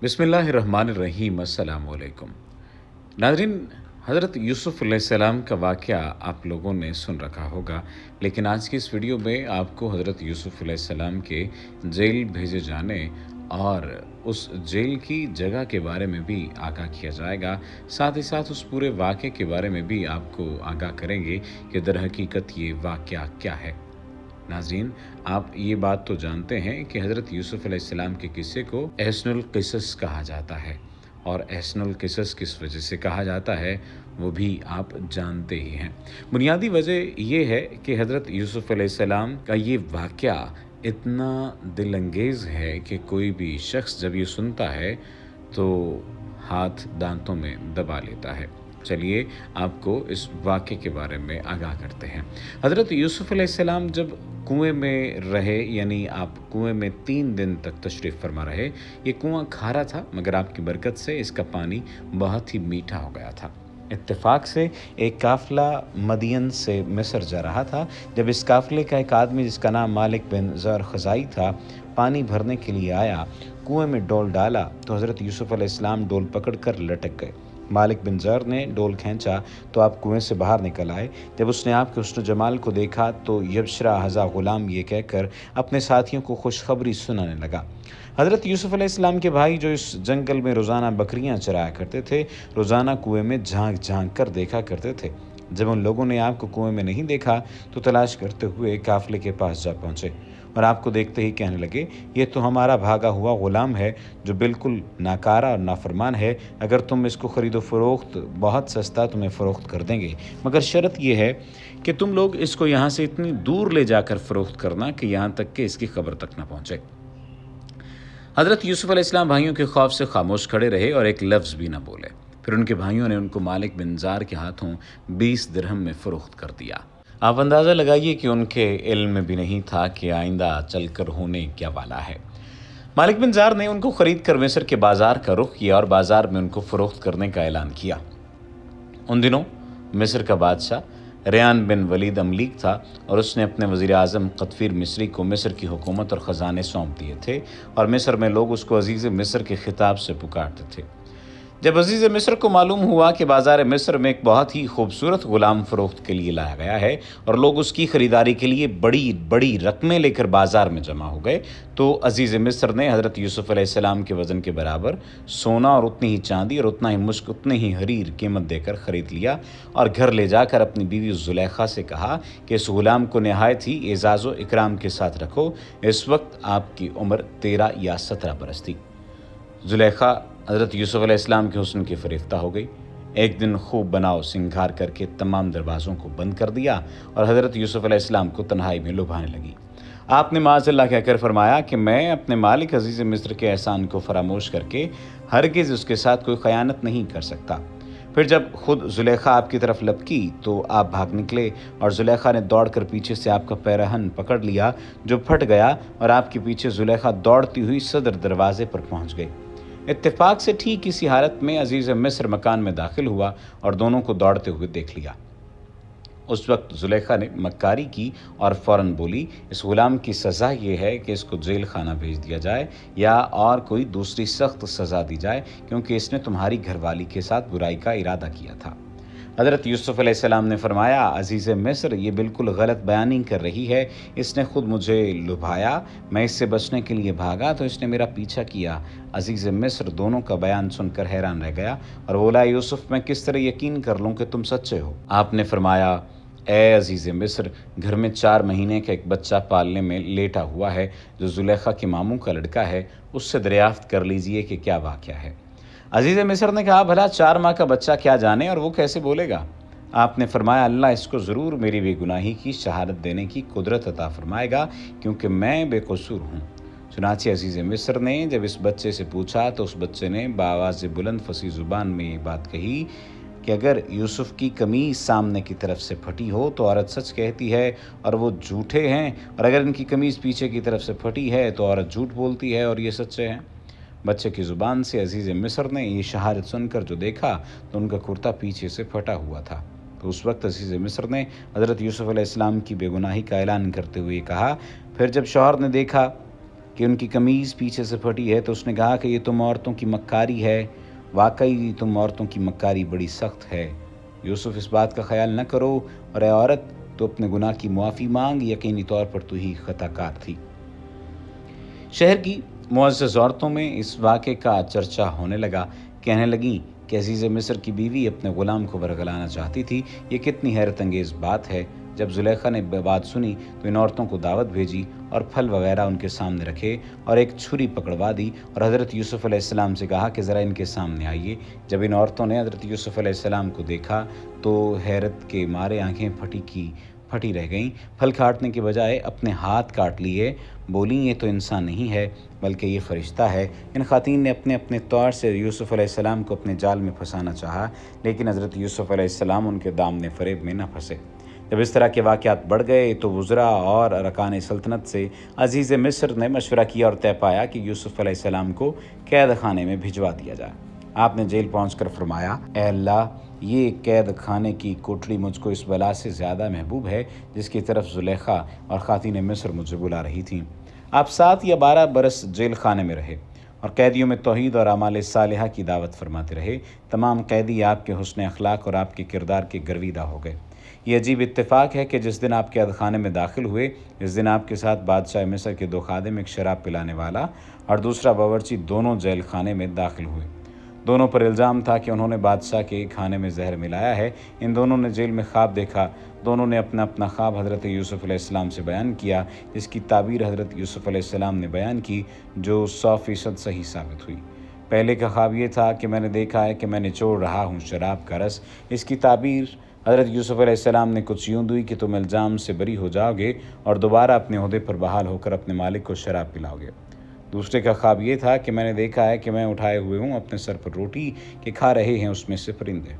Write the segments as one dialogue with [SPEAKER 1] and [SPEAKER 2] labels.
[SPEAKER 1] बिस्मिल्लाहिर्रहमानिर्रहीम। अस्सलाम वालेकुम। नाज़रीन, हज़रत यूसुफ़ अलैहिस्सलाम का वाक़या आप लोगों ने सुन रखा होगा, लेकिन आज की इस वीडियो में आपको हज़रत यूसुफ़ अलैहिस्सलाम के जेल भेजे जाने और उस जेल की जगह के बारे में भी आगाह किया जाएगा। साथ ही साथ उस पूरे वाक़े के बारे में भी आपको आगाह करेंगे कि दरहकीकत ये वाक़या क्या है। नाज़रीन, आप ये बात तो जानते हैं कि हज़रत यूसुफ़ अलैहिस्सलाम के किस्से को अहसनुल क़िसस कहा जाता है, और अहसनुल क़िसस किस वजह से कहा जाता है वो भी आप जानते ही हैं। बुनियादी वजह ये है कि हज़रत यूसुफ़ अलैहिस्सलाम का ये वाक़या इतना दिलअंगेज़ है कि कोई भी शख्स जब ये सुनता है तो हाथ दांतों में दबा लेता है। चलिए आपको इस वाक़े के बारे में आगाह करते हैं। हज़रत यूसुफ़ अलैहिस्सलाम जब कुएँ में रहे, यानी आप कुएँ में 3 दिन तक तशरीफ़ फरमा रहे। ये कुआँ खारा था, मगर आपकी बरकत से इसका पानी बहुत ही मीठा हो गया था। इत्तेफ़ाक से एक काफ़िला मदियन से मिस्र जा रहा था। जब इस काफ़िले का एक आदमी जिसका नाम मालिक बिन ज़र ख़ज़ाई था, पानी भरने के लिए आया, कुएँ में डोल डाला तो हज़रत यूसुफ़ अलैहिस्सलाम डोल पकड़कर लटक गए। मालिक बिन ज़र ने डोल खींचा तो आप कुएं से बाहर निकल आए। जब उसने आपके हुस्न जमाल को देखा तो यबशरा हज़ा ग़ुलाम ये कहकर अपने साथियों को खुशखबरी सुनाने लगा। हज़रत यूसुफ़ अलैहिस्सलाम के भाई जो इस जंगल में रोज़ाना बकरियां चराया करते थे, रोज़ाना कुएं में झांक झांक कर देखा करते थे। जब उन लोगों ने आपको कुएं में नहीं देखा तो तलाश करते हुए काफ़िले के पास जा पहुँचे और आपको देखते ही कहने लगे, ये तो हमारा भागा हुआ ग़ुलाम है जो बिल्कुल नाकारा और नाफरमान है। अगर तुम इसको ख़रीदो फ़रोख्त बहुत सस्ता तुम्हें फ़रोख्त कर देंगे, मगर शर्त यह है कि तुम लोग इसको यहाँ से इतनी दूर ले जाकर फ़रोख्त करना कि यहाँ तक कि इसकी खबर तक ना पहुँचे। हज़रत यूसुफ़ अलैहिस्सलाम भाइयों के खौफ से खामोश खड़े रहे और एक लफ्ज़ भी ना बोले। फिर उनके भाइयों ने उनको मालिक बिन ज़ार के हाथों 20 दिरहम में फ़रोख्त कर दिया। आप अंदाज़ा लगाइए कि उनके इल्म में भी नहीं था कि आइंदा चलकर होने क्या वाला है। मालिक बिन ज़ार ने उनको ख़रीद कर मिस्र के बाज़ार का रुख किया और बाज़ार में उनको फ़रोख्त करने का ऐलान किया। उन दिनों मिस्र का बादशाह रेयान बिन वलीद अमलीक था और उसने अपने वज़ीर आज़म क़तफ़ीर मिस्री को मिस्र की हुकूमत और ख़ज़ाने सौंप दिए थे, और मिस्र में लोग उसको अज़ीज़ मिस्र के ख़िताब से पुकारते थे। जब अज़ीज़ मिस्र को मालूम हुआ कि बाज़ार मिस्र में एक बहुत ही खूबसूरत ग़ुलाम फ़रोख्त के लिए लाया गया है और लोग उसकी ख़रीदारी के लिए बड़ी बड़ी रकमें लेकर बाज़ार में जमा हो गए, तो अज़ीज़ मिस्र ने हज़रत यूसुफ़ अलैहिस्सलाम के वज़न के बराबर सोना और उतनी ही चांदी और उतना ही मुश्क, उतने ही हरीर कीमत देकर ख़रीद लिया और घर ले जाकर अपनी बीवी ज़ुलेखा से कहा कि इस ग़ुलाम को नहायत ही एज़ाज़ व इकराम के साथ रखो। इस वक्त आपकी उम्र 13 या 17 बरस थी। ज़ुलेखा हज़रत यूसुफ़ अलैहिस्सलाम के हुस्न की फ़रिश्ता हो गई। एक दिन खूब बनाव सिंगार करके तमाम दरवाज़ों को बंद कर दिया और हज़रत यूसुफ़ अलैहिस्सलाम को तन्हाई में लुभाने लगी। आपने माज़अल्लाह कहकर फरमाया कि मैं अपने मालिक अज़ीज़ मिस्र के एहसान को फरामोश करके हरगिज़ उसके साथ कोई ख़यानत नहीं कर सकता। फिर जब खुद ज़ुलेखा आपकी तरफ लपकी तो आप भाग निकले और ज़ुलेखा ने दौड़कर पीछे से आपका पैरहन पकड़ लिया जो फट गया, और आपके पीछे ज़ुलेखा दौड़ती हुई सदर दरवाज़े पर पहुँच गई। इत्तेफाक से ठीक इसी हालत में अज़ीज़ मिस्र मकान में दाखिल हुआ और दोनों को दौड़ते हुए देख लिया। उस वक्त ज़ुलेखा ने मक्कारी की और फ़ौरन बोली, इस ग़ुलाम की सज़ा ये है कि इसको जेल खाना भेज दिया जाए या और कोई दूसरी सख्त सज़ा दी जाए, क्योंकि इसने तुम्हारी घरवाली के साथ बुराई का इरादा किया था। हज़रत यूसुफ़ अलैहिस्सलाम ने फरमाया, अज़ीज़ मिस्र ये बिल्कुल गलत बयानी कर रही है। इसने खुद मुझे लुभाया, मैं इससे बचने के लिए भागा तो इसने मेरा पीछा किया। अज़ीज़ मिस्र दोनों का बयान सुनकर हैरान रह गया और बोला, यूसुफ़ मैं किस तरह यकीन कर लूँ कि तुम सच्चे हो। आपने फरमाया, ए अज़ीज़ मिस्र, घर में 4 महीने का एक बच्चा पालने में लेटा हुआ है जो ज़ुलेखा के मामू का लड़का है, उससे दरियाफ़्त कर लीजिए कि क्या वाक़या है। अज़ीज़ मिस्र ने कहा, भला 4 माह का बच्चा क्या जाने और वो कैसे बोलेगा। आपने फरमाया, अल्लाह इसको ज़रूर मेरी बेगुनाही की शहादत देने की कुदरत अता फरमाएगा, क्योंकि मैं बेकसूर हूँ। चुनांचे अज़ीज़ मिस्र ने जब इस बच्चे से पूछा तो उस बच्चे ने बावाज़ बुलंद फसी ज़ुबान में ये बात कही कि अगर यूसुफ़ की कमीज़ सामने की तरफ से फटी हो तो औरत सच कहती है और वो झूठे हैं, और अगर इनकी कमीज़ पीछे की तरफ से फटी है तो औरत झूठ बोलती है और ये सच्चे हैं। बच्चे की ज़ुबान से अज़ीज़ मिस्र ने ये शहादत सुनकर जो देखा तो उनका कुर्ता पीछे से फटा हुआ था। तो उस वक्त अज़ीज़ मिस्र ने हज़रत यूसुफ़ अलैहिस्सलाम की बेगुनाही का ऐलान करते हुए कहा, फिर जब शौहर ने देखा
[SPEAKER 2] کہ ان کی قمیض پیچھے سے پھٹی ہے تو اس نے کہا کہ یہ تم عورتوں کی مکاری ہے، واقعی تم عورتوں کی مکاری بڑی سخت ہے۔ یوسف اس بات کا خیال نہ کرو، اور اے عورت تو اپنے گناہ کی معافی مانگ، یقینی طور پر تو ہی خطا کار تھی۔ شہر کی معزز عورتوں میں اس واقعے کا چرچا ہونے لگا، کہنے لگیں کہ عزیز مصر کی بیوی اپنے غلام کو ورگلانا چاہتی تھی، یہ کتنی حیرت انگیز بات ہے۔ جب زلیخا نے بات سنی تو ان عورتوں کو دعوت بھیجی اور پھل وغیرہ ان کے سامنے رکھے اور ایک چھری پکڑوا دی اور حضرت یوسف علیہ السلام سے کہا کہ ذرا ان کے سامنے آئیے۔ جب ان عورتوں نے حضرت یوسف علیہ السلام کو دیکھا تو حیرت کے مارے آنکھیں پھٹی رہ گئیں، پھل کاٹنے کے بجائے اپنے ہاتھ کاٹ لیے، بولیں یہ تو انسان نہیں ہے بلکہ یہ فرشتہ ہے۔ ان خواتین نے اپنے طور سے یوسف علیہ السلام کو اپنے جال میں پھنسانا چاہا، لیکن حضرت یوسف علیہ السلام ان کے دامن فریب میں نہ پھنسے۔ جب اس طرح کے واقعات بڑھ گئے تو وزراء اور ارکان سلطنت سے عزیز مصر نے مشورہ کیا اور طے پایا کہ یوسف علیہ السلام کو قید خانے میں بھجوا دیا جائے۔ آپ نے جیل پہنچ کر فرمایا، اے اللہ، یہ قید خانے کی کوٹڑی مجھ کو اس بلا سے زیادہ محبوب ہے جس کی طرف زلیخا اور خواتین مصر مجھے بلا رہی تھیں۔ آپ 7 یا 12 برس جیل خانے میں رہے اور قیدیوں میں توحید اور اعمال صالحہ کی دعوت فرماتے رہے۔ تمام قیدی آپ کے حسن اخلاق اور آپ کے کردار کے گرویدہ ہو گئے۔ یہ عجیب اتفاق ہے کہ جس دن آپ قید خانے میں داخل ہوئے، اس دن آپ کے ساتھ بادشاہ مصر کے 2 خادم، ایک شراب پلانے والا اور دوسرا باورچی، دونوں جیل خانے میں داخل ہوئے۔ دونوں پر الزام تھا کہ انہوں نے بادشاہ کے کھانے میں زہر ملایا ہے۔ ان دونوں نے جیل میں خواب دیکھا۔ دونوں نے اپنا خواب حضرت یوسف علیہ السلام سے بیان کیا، جس کی تعبیر حضرت یوسف علیہ السلام نے بیان کی، جو 100% صحیح ثابت ہوئی۔ پہلے کا خواب یہ تھا کہ میں نے دیکھا ہے کہ میں نچوڑ رہا ہوں شراب کا رس۔ اس کی تعبیر حضرت یوسف علیہ السلام نے کچھ یوں دی کہ تم الزام سے بری ہو جاؤ گے اور دوبارہ اپنے عہدے پر بحال ہو کر اپنے مالک کو شراب پلاؤ گے۔ دوسرے کا خواب یہ تھا کہ میں نے دیکھا ہے کہ میں اٹھائے ہوئے ہوں اپنے سر پر روٹی کہ کھا رہے ہیں اس میں سے پرندے۔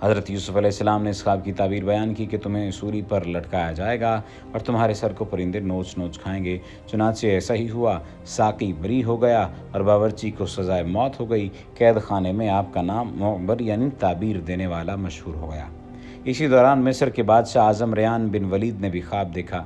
[SPEAKER 2] حضرت یوسف علیہ السلام نے اس خواب کی تعبیر بیان کی کہ تمہیں سوری پر لٹکایا جائے گا اور تمہارے سر کو پرندے نوچ نوچ کھائیں گے۔ چنانچہ ایسا ہی ہوا، ساقی بری ہو گیا اور باورچی کو سزائے موت ہو گئی۔ قید خانے میں آپ کا نام معبر یعنی تعبیر دینے والا مشہور ہو گیا۔ اسی دوران مصر کے بادشاہ اعظم ریان بن ولید نے بھی خواب دیکھا۔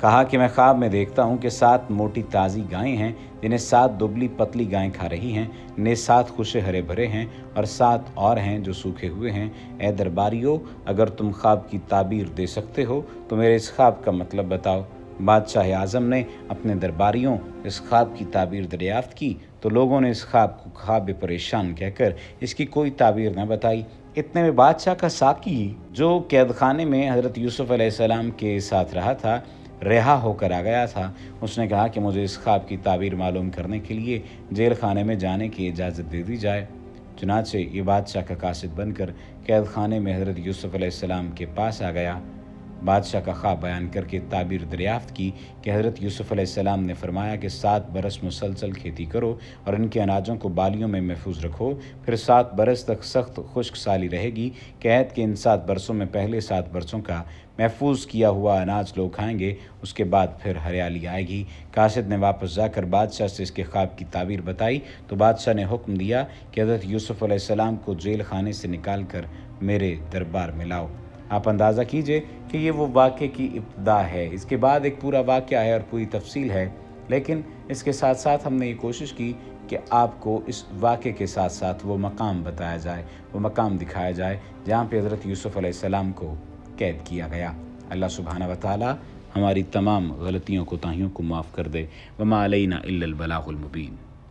[SPEAKER 2] کہا کہ میں خواب میں دیکھتا ہوں کہ 7 موٹی تازی گائیں ہیں جنہیں 7 دبلی پتلی گائیں کھا رہی ہیں، انہیں 7 خوشے ہرے بھرے ہیں اور 7 اور ہیں جو سوکھے ہوئے ہیں۔ اے درباریو، اگر تم خواب کی تعبیر دے سکتے ہو تو میرے اس خواب کا مطلب بتاؤ۔ بادشاہ اعظم نے اپنے درباریوں اس خواب کی تعبیر دریافت کی تو لوگوں نے اس خواب کو خواب پریشان کہہ کر اس کی کوئی تعبیر نہ بتائی۔ اتنے میں بادشاہ کا ساقی، جو قید خانے میں حضرت یوسف علیہ السلام کے ساتھ رہا تھا، رہا ہو کر آ گیا تھا۔ اس نے کہا کہ مجھے اس خواب کی تعبیر معلوم کرنے کے لیے جیل خانے میں جانے کی اجازت دے دی جائے۔ چنانچہ یہ بادشاہ کا قاصد بن کر قید خانے میں حضرت یوسف علیہ السلام کے پاس آ گیا۔ بادشاہ کا خواب بیان کر کے تعبیر دریافت کی کہ حضرت یوسف علیہ السلام نے فرمایا کہ 7 برس مسلسل کھیتی کرو اور ان کے اناجوں کو بالیوں میں محفوظ رکھو، پھر 7 برس تک سخت خشک سالی رہے گی۔ قید کے ان 7 برسوں میں پہلے 7 برسوں کا محفوظ کیا ہوا اناج لوگ کھائیں گے، اس کے بعد پھر ہریالی آئے گی۔ قاصد نے واپس جا کر بادشاہ سے اس کے خواب کی تعبیر بتائی تو بادشاہ نے حکم دیا کہ حضرت یوسف علیہ السلام کو جیل خانے سے نکال کر میرے دربار میں لاؤ۔ آپ اندازہ کیجئے کہ یہ وہ واقعے کی ابتدا ہے۔ اس کے بعد ایک پورا واقعہ ہے اور پوری تفصیل ہے، لیکن اس کے ساتھ ساتھ ہم نے یہ کوشش کی کہ آپ کو اس واقعے کے ساتھ ساتھ وہ مقام بتایا جائے، وہ مقام دکھایا جائے جہاں پہ حضرت یوسف علیہ السلام کو قید کیا گیا۔ اللہ سبحانہ و تعالی ہماری تمام غلطیوں کوتاہیوں کو معاف کر دے۔ وما علینا الا البلاغ المبین۔